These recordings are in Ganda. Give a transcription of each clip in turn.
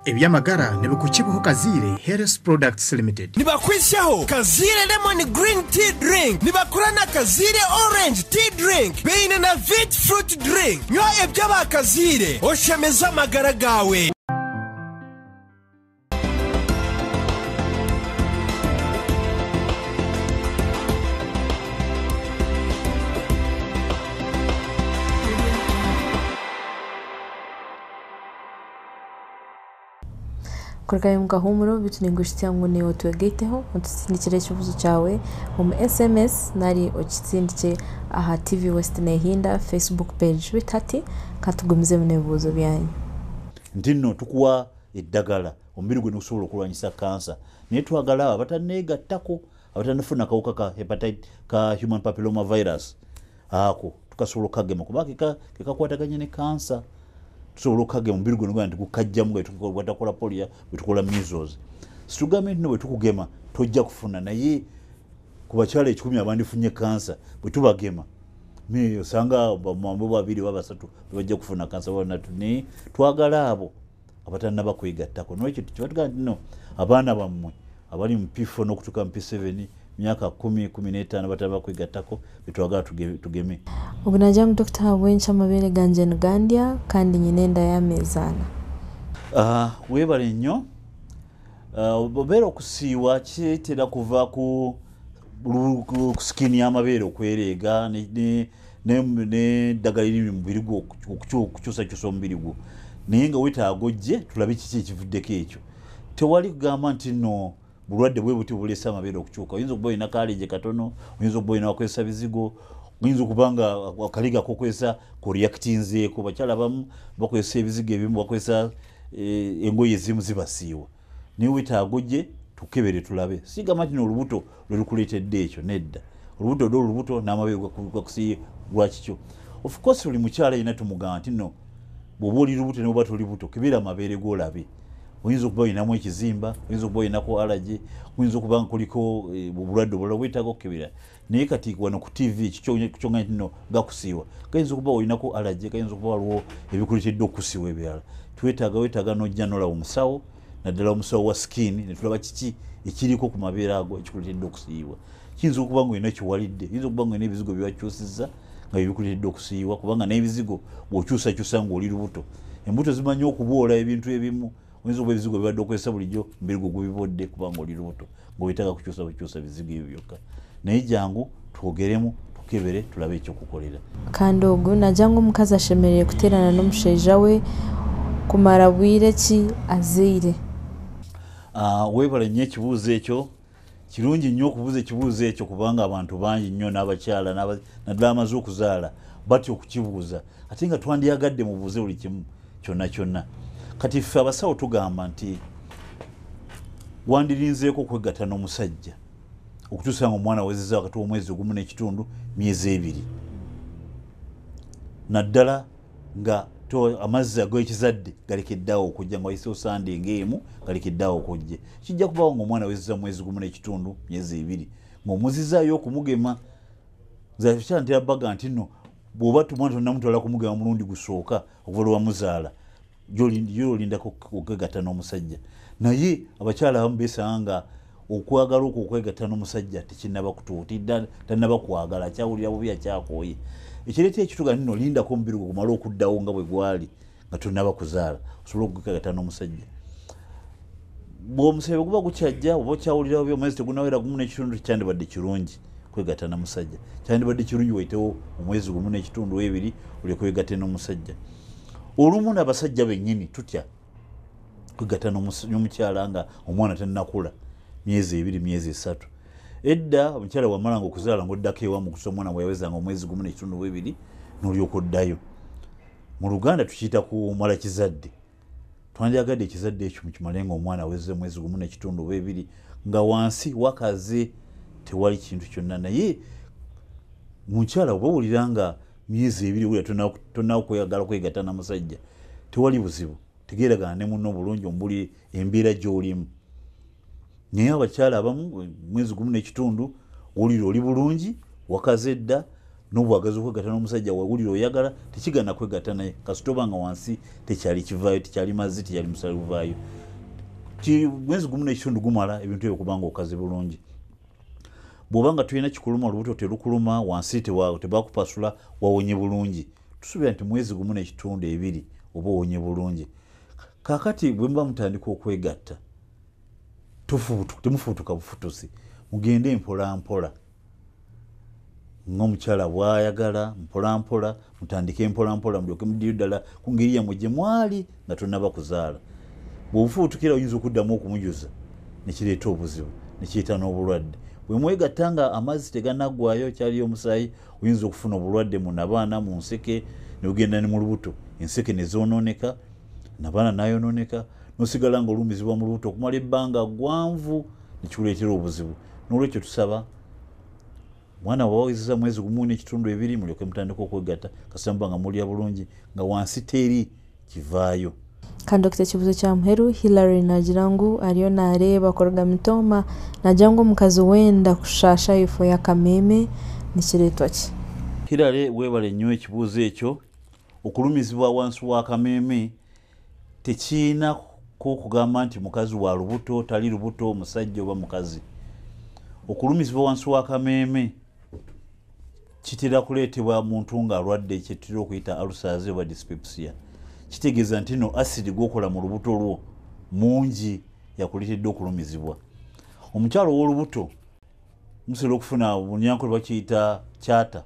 Ebyamagara ne bukukibuho Kazire Health Products Limited. Nibakwishaho Kazire Lemon Green Tea Drink. Nibakurana Kazire Orange Tea Drink. Beine na Vit Fruit Drink. Nywa ebyaba Kazire oshemeza amagara gawe. Kurikaye mukahumuro bitunengushitya ngo ne otwegeteho utsindikire ikibuzo cyawe mu SMS nari okitsindike aha TV West nehinda Facebook page bitati katugumize mu nebuzo byanyu ndino tukuwa eddagala omubiri gwe nukusobola okulwanyisa kansa naye twagala abataneegattako abatanafuna kawuka ka hepatitis ka human papilloma virus ako tukasobola okagema kuba kekakwataganye ne kansa tusobola okagema omubiri gwe nugamba nti gukajjamu bwe tukola polio bwe tukola measles situgambe nti bwe tukugema tojja kufuna naye ku bakyala 10 abandifunye kansa bwe tubagema osanga bamambo babiri babasatu bajja kufuna kansa bona tuni twagala abo abatanaba kwegattako n'ekyo kibatugamba nti no abaana bammwe abali mu P4 n'okutuuka mu P7 myaka 10-15 bataba kwegattako bitwagala tugeme Obunajamu Dr. Habwencha mabere ganje ngandya kandi nyinenda yamezana webale nnyo obera okusiiwa kitera kuva ku skin y'amabeere okwereega ne ddagala liri mu mubiri gwo okukyusa omubiri gwo naye nga wetaagojje tulabe kiki ekivuddeko ekyo tewali kugamba nti no bulwadde bwe buti buleesa amabeere okukyuka oyinza okuba olina kaaleje katono oyinza okuba olina wakozesa bizigo oyinza okuba nga akaliga kokozesa kureactinzeeko bakyala abamu bakozesa ebizigo ebimu bakozesa engoye ezimu zibasiiwa naye wetaagojje tukebere tulabe sigamba nti olubuto lwe lukuleetedde ekyo nedda olubuto dde olubuto n'amabeere gakusiiye lwakikyo of course buli mukyala yina tumugamba nti no bw'oba oli lubuto n'oba toli buto kebera amabeere g'olabe oyinza okuba olinamu ekizimba oyinza okuba olinako allergy oyinza okuba nga kuliko obulwadde obulala bwetaaga okukebera naye kati wano ku TV kikyonga nti no gakusiiwa gayinza okuba olinako allergy gayinza okuba waliwo ebikuleetedde okusiiwa ebirala wetaaga n'ojja n'olaba omusawo naddala omusawo wa skin ne tulaba kiki ekiriko ku mabeere ago ekikuleetedde okusiiwa kiyinza okuba nga olina kiwalidde yinza okuba nga olina ebizigo byewakyusizza nga bibikuleetedde okusiiwa kubanga n'ebizigo bw'okyusakyusa ng'oli lubuto embuto zimanyi okuboola ebintu ebimu oyinza okuba ebizigo bibadde okozesa bulijjo mbiri gwe gubibodde kubanga oli lubuto ng'oyetaaga kukyusa bizigo ebyo byokka naye jangu twogeremu tukebere tulabe ekyokukolera kandi ogwo najangu omukazi ashemereye kuterana n'omushaija we kumara bwire ki aziire webale nnyo ekibuuzo ekyo kirungi nnyo okubuuza ekibuuzo ekyo kubanga abantu bangi nnyo n'abakyala naddala amaze okuzaala batya okukibuuza ate nga twandyagadde mubuuze buli kimu kyonna kati ffe abasawo tugamba nti wandirinzeeko okwegatta n'omusajja okutuusa nga omwana awezezza wakati w'omwezi gumu n'ekitundu myezi 2 naddala nga amazzi ag'ekizadde galekeddeawo okujja nga wayise osandinga emu galekeddeawo okujja kijja kubaawo ng'omwana awezezza mwezi gumu n'ekitundu myezi 2 ng'omuzizaayo okumugema zakyantera baga nti no bw'oba tumwana tonnamutwala kumugema mulundi gusooka okuva lwe wamuzaala gyolindako okwegatta n'omusajja naye abakyala abamu beesanga okwagala okwo okwegatta n'omusajja tekinnaba kutuuta tannaba kwagala akyawulira bubi akyakooye ekireeta ekituga nino lindako omubiri gwe gumale okuddawo nga bwe gwali nga tonnaba kuzaala osobola okwegatta n'omusajja bw'omusebe guba gukyajja oba okyawulira bubi omwezi tegunawera gumu n'ekitundu tekyandibadde kirungi kwegatta n'omusajja kyandibadde kirungi wayitewo omwezi gumu n'ekitundu 2 oli kwegatte n'omusajja olumu n'abasajja bennyini tutya kwegatta n'omukyala nga omwana tannakula myezi 2 myezi 3 edda omukyala wamalanga okuzaala ng'oddako ewa mu kusa omwana bweyawezanga omwezi gumu n'ekitundu 2 n'olyoka oddayo mu Luganda tukiyita kumala kizadde twandyagadde ekizadde ekyo mukimale nga omwana awezezza omwezi gumu n'ekitundu 2 nga wansi wakaze tewali kintu kyonna naye mukyala oba owulira nga myezi 2 wulira tonnawo kweyagala kwegatta n'omusajja tewali buzibu tegeeragana ne munno bulungi omubuli embeera gy'olimu naye abakyala abamu mwezi gumu n'ekitundu owulira oli bulungi wakaze dda n'obwagazi okwegatta n'omusajja wawulira oyagala tekigana kwegatta naye kasitoba nga wansi tekyali kivaayo tekyali mazzi tekyali musale guvaayo mwezi gumu n'ekitundu gumala ebintu ebyo kubanga okaze bulungi bw'obanga tulina kikuluma olubuto terukuluma wansi tebakupasula wawonye bulungi tusuubira nti mwezi gumu n'ekitundu ebiri oba owonye bulungi kaakati bwe muba mutandika okwegatta temufuutuka bufutusi mugende mpolampola ng'omukyala bw'ayagala mpolampola mutandike mpolampola mulyoke muddiyo ddala ku ngeri yammwe gye mwali nga tonnaba kuzaala bw'obufuutukira oyinza okuddamu okumujuza nekireeta obuzibu nekireeta n'obulwadde bwe mwegatta nga amazzi teganaggwayo kyaliyo omusaayi oyinza okufuna obulwadde mu nabaana mu nseke ne bugenda ne mu lubuto enseke ne zoononeka nabaana nayonooneka nosigala nga olumizibwa mu lubuto okumala ebbanga gwanvu nekikuleetera obuzibu n'olwekyo tusaba mwana wawezeza mwezi gumu n'ekitundu ebiri mulyoke mutandika okwegatta kasita muba nga mulya bulungi nga wansi teri kivaayo. Kandi Dr. Kibuzo kya Muheru Hillary nagirangu ariyo nareeba kuruga mitoma nagirangu omukazi wenda kushasha ifo ya kameme nikireetwa ki? Hillary weebale nnyo ekibuuzo ekyo. Okulumizibwa wansi wa kameme tekiina kugamba nti mukazi wa lubuto tali lubuto omusajja oba mukazi. Okulumizibwa wansi wa kameme kitera kuleetebwa muntu nga alwadde ekitera okuyita ulcers oba dyspepsia. Kitegeeza nti no acid gwokola mu lubuto lwo mungi yakuleetedde okulumizibwa. Omukyalo w'olubuto musobola okufuna bunyankole bakiyita kyata.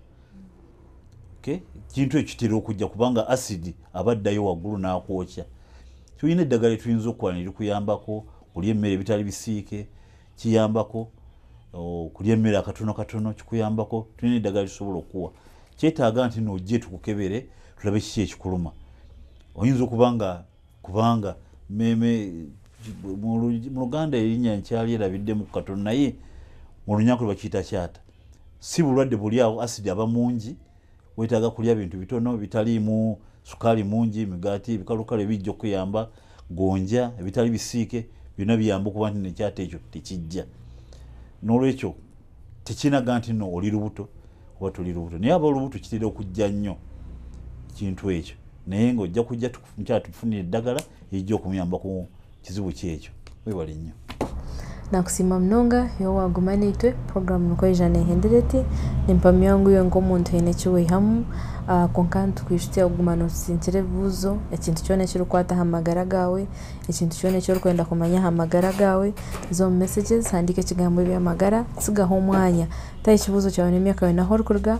Kintu ekitera okujja kubanga acid abaddayo waggulu n'akwokya. Tulina eddagala etuyinza okukola ne likuyambako kulya emmere ebitali bisiike kiyambako kulya emmere akatono kikuyambako tulina eddagala lisobola okuwa. Kyetaaga nti n'ojje tukukebere tulabe kiki ekikuluma. Oyinza kubanga meme mu Luganda erinnya nkyalirabiddemu ku katono naye mu Lunyankole bakiyita kyata. Si bulwadde buli awo acid aba mungi wetaaga kulya bintu bitono bitaliimu sukaali mungi migaati ebikalukalu ebijja okuyamba gonja ebitali bisiike byonna biyamba okuba nti nekyata ekyo tekijja. N'olwekyo tekinaga nti no oli lubuto oba tuli lubuto naye aba olubuto kitera okujja nnyo kintu ekyo naye ng'ojja kujja mukyala tufunire eddagala ejja okumuyamba ku kizibu kyekyo. Weewale nnyo. Nakusima mnonga yo wagumane itwe program nukoija nehendereti nimpamya yangu yo ng'omuntu aine kiwehamu konkantu kwishutiya ogumana osintire buzo ekintu kyona ekirukwata ha magara gawe ekintu kyona ekirukwenda kumanya ha magara gawe zo messages handika ekigambo ebyamagara sigaho omwanya tayi kibuzo kyawe n'emyaka yawe naho orikuruga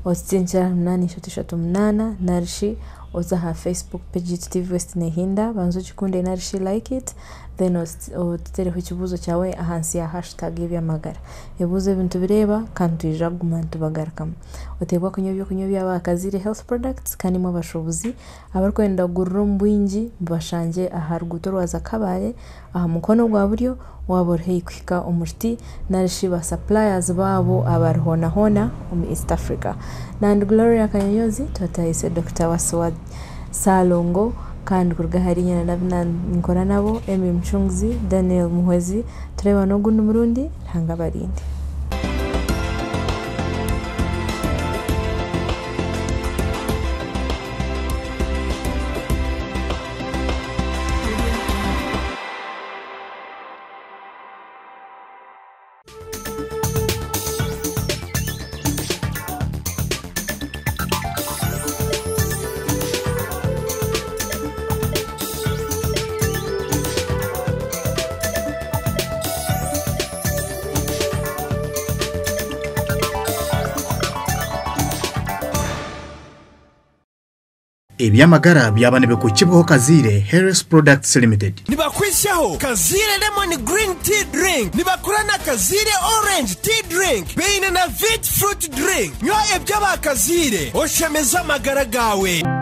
ositintira 838 narishi oza ha Facebook page TV West Nehinda banzo kikunde narishi like it then otereho ekibuzo kyawe ahansi ya hashtag ebyamagara ebuzo ebintu bireba kandi tuyija kuguma ntubagarukamu otebwa kunywa by'abakazire health products kandi mu bashobozi abarikwenda kugurira ombwingi bashanje aha ruguto rwaza kabare aha mukono gwa buryo waborhe kwika omurti narishi ba suppliers babo abarihona mu East Africa and Gloria Kanyozi totayise Dr. Waswad Salongo kandi kuruga harinya na nkora nabo Emi Mchungzi Daniel Muhwezi tureba no gundu murundi hanga barindi. Ebyamagara byabanebe ku Kibuho Kazire Harris Products Limited. Nibakwishaho Kazire Lemon Green Tea Drink. Nibakurana Kazire Orange Tea Drink. Beine na Vit Fruit Drink. Nywa Ebyamagara Kazire oshemeza amagara gawe.